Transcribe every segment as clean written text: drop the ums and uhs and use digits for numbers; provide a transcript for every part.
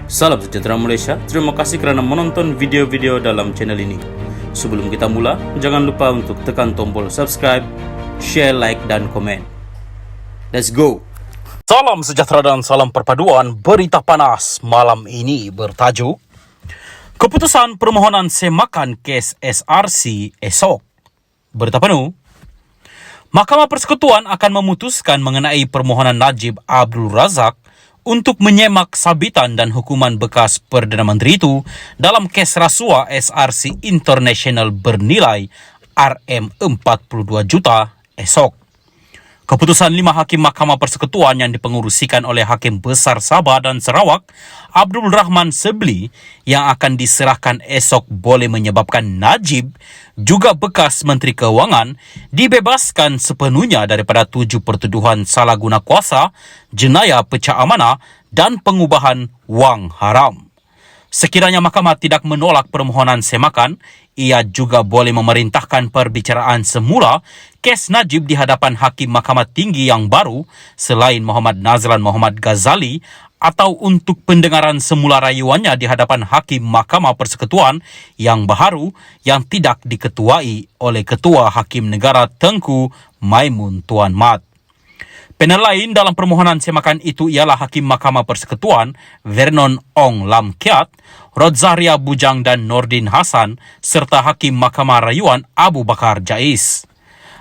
Salam sejahtera Malaysia, terima kasih kerana menonton video-video dalam channel ini. Sebelum kita mula, jangan lupa untuk tekan tombol subscribe, share, like dan komen. Let's go! Salam sejahtera dan salam perpaduan. Berita panas malam ini bertajuk Keputusan permohonan semakan kes SRC esok. Berita penuh. Mahkamah Persekutuan akan memutuskan mengenai permohonan Najib Abdul Razak untuk menyemak sabitan dan hukuman bekas Perdana Menteri itu dalam kes rasuah SRC International bernilai RM42 juta esok. Keputusan 5 Hakim Mahkamah Persekutuan yang dipengerusikan oleh Hakim Besar Sabah dan Sarawak, Abdul Rahman Sebli, yang akan diserahkan esok boleh menyebabkan Najib, juga bekas Menteri Keuangan, dibebaskan sepenuhnya daripada 7 pertuduhan salah guna kuasa, jenayah pecah amanah dan pengubahan wang haram. Sekiranya mahkamah tidak menolak permohonan semakan, ia juga boleh memerintahkan perbicaraan semula kes Najib di hadapan Hakim Mahkamah Tinggi yang baru selain Muhammad Nazlan Muhammad Ghazali atau untuk pendengaran semula rayuannya di hadapan Hakim Mahkamah Persekutuan yang baharu yang tidak diketuai oleh Ketua Hakim Negara Tengku Maimun Tuan Mat. Panel lain dalam permohonan semakan itu ialah Hakim Mahkamah Persekutuan Vernon Ong Lam Kiat, Rodzaria Bujang dan Nordin Hassan serta Hakim Mahkamah Rayuan Abu Bakar Jais.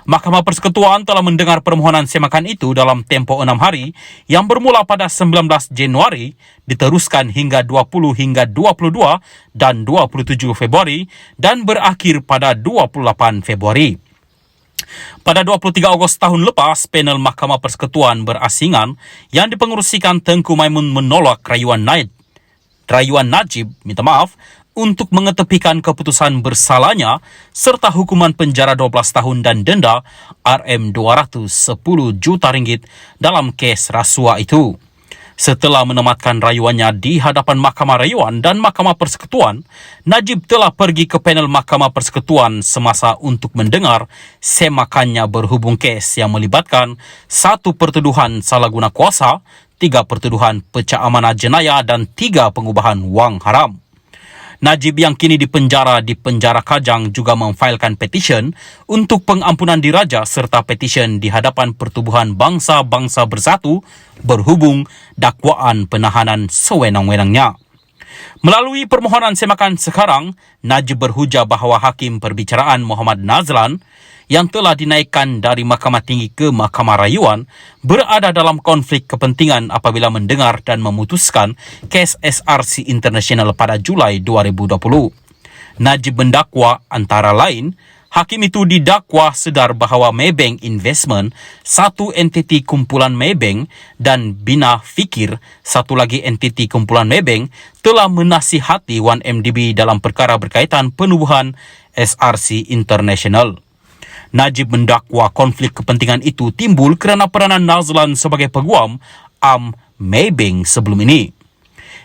Mahkamah Persekutuan telah mendengar permohonan semakan itu dalam tempoh 6 hari yang bermula pada 19 Januari, diteruskan hingga 20 hingga 22 dan 27 Februari dan berakhir pada 28 Februari. Pada 23 Ogos tahun lepas, panel Mahkamah Persekutuan berasingan yang dipengerusikan Tengku Maimun menolak rayuan Najib untuk mengetepikan keputusan bersalahnya serta hukuman penjara 12 tahun dan denda RM210 juta ringgit dalam kes rasuah itu. Setelah menematkan rayuannya di hadapan Mahkamah Rayuan dan Mahkamah Persekutuan, Najib telah pergi ke panel Mahkamah Persekutuan semasa untuk mendengar semakannya berhubung kes yang melibatkan 1 pertuduhan salah guna kuasa, 3 pertuduhan pecah amanah jenayah dan 3 pengubahan wang haram. Najib yang kini dipenjara di penjara Kajang juga memfailkan petisyen untuk pengampunan diraja serta petisyen di hadapan Pertubuhan Bangsa-Bangsa Bersatu berhubung dakwaan penahanan sewenang-wenangnya. Melalui permohonan semakan sekarang, Najib berhujah bahawa Hakim Perbicaraan Muhammad Nazlan yang telah dinaikkan dari Mahkamah Tinggi ke Mahkamah Rayuan berada dalam konflik kepentingan apabila mendengar dan memutuskan kes SRC International pada Julai 2020. Najib mendakwa antara lain, Hakim itu didakwa sedar bahawa Maybank Investment, satu entiti kumpulan Maybank, dan Bina Fikir, satu lagi entiti kumpulan Maybank, telah menasihati 1MDB dalam perkara berkaitan penubuhan SRC International. Najib mendakwa konflik kepentingan itu timbul kerana peranan Nazlan sebagai peguam Maybank sebelum ini.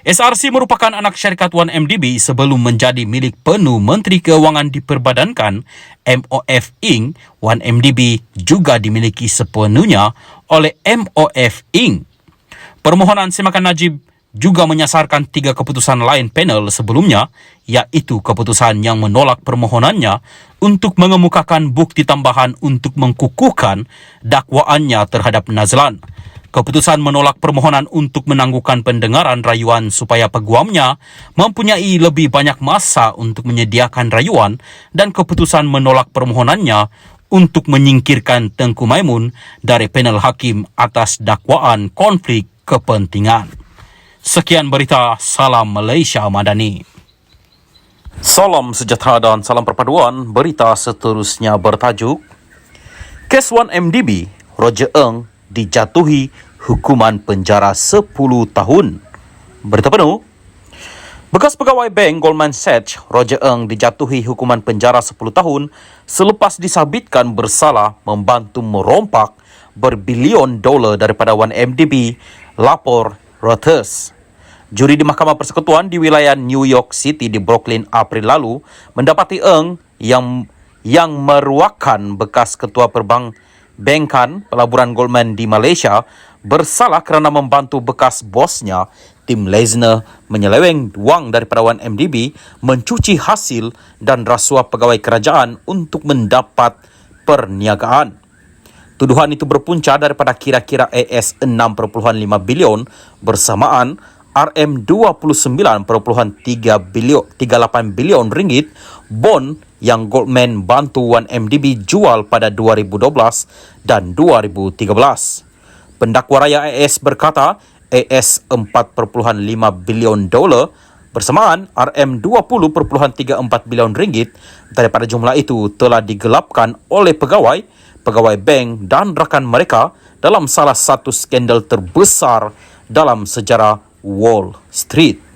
SRC merupakan anak syarikat 1MDB sebelum menjadi milik penuh Menteri Keuangan diperbadankan MOF Inc. 1MDB juga dimiliki sepenuhnya oleh MOF Inc. Permohonan semakan Najib juga menyasarkan 3 keputusan lain panel sebelumnya, iaitu keputusan yang menolak permohonannya untuk mengemukakan bukti tambahan untuk mengkukuhkan dakwaannya terhadap Nazlan, keputusan menolak permohonan untuk menangguhkan pendengaran rayuan supaya peguamnya mempunyai lebih banyak masa untuk menyediakan rayuan, dan keputusan menolak permohonannya untuk menyingkirkan Tengku Maimun dari panel hakim atas dakwaan konflik kepentingan. Sekian berita, salam Malaysia Madani. Salam sejahtera dan salam perpaduan. Berita seterusnya bertajuk Kes 1MDB, Roger Ng dijatuhi hukuman penjara 10 tahun. Berita penuh. Bekas pegawai bank Goldman Sachs, Roger Ng dijatuhi hukuman penjara 10 tahun selepas disabitkan bersalah membantu merompak berbilion dolar daripada 1MDB, lapor Reuters. Juri di Mahkamah Persekutuan di wilayah New York City di Brooklyn April lalu mendapati Ng yang meruahkan bekas ketua perbankan pelaburan Goldman di Malaysia bersalah kerana membantu bekas bosnya tim Lesner menyeleweng wang daripada 1MDB, mencuci hasil dan rasuah pegawai kerajaan untuk mendapat perniagaan. Tuduhan itu berpunca daripada kira-kira AS 6.5 bilion bersamaan RM29.38 bilion ringgit bond yang Goldman bantu 1MDB jual pada 2012 dan 2013. Pendakwa raya AS berkata AS $4.5 bilion bersamaan RM20.34 bilion ringgit daripada jumlah itu telah digelapkan oleh pegawai bank dan rakan mereka dalam salah satu skandal terbesar dalam sejarah Wall Street.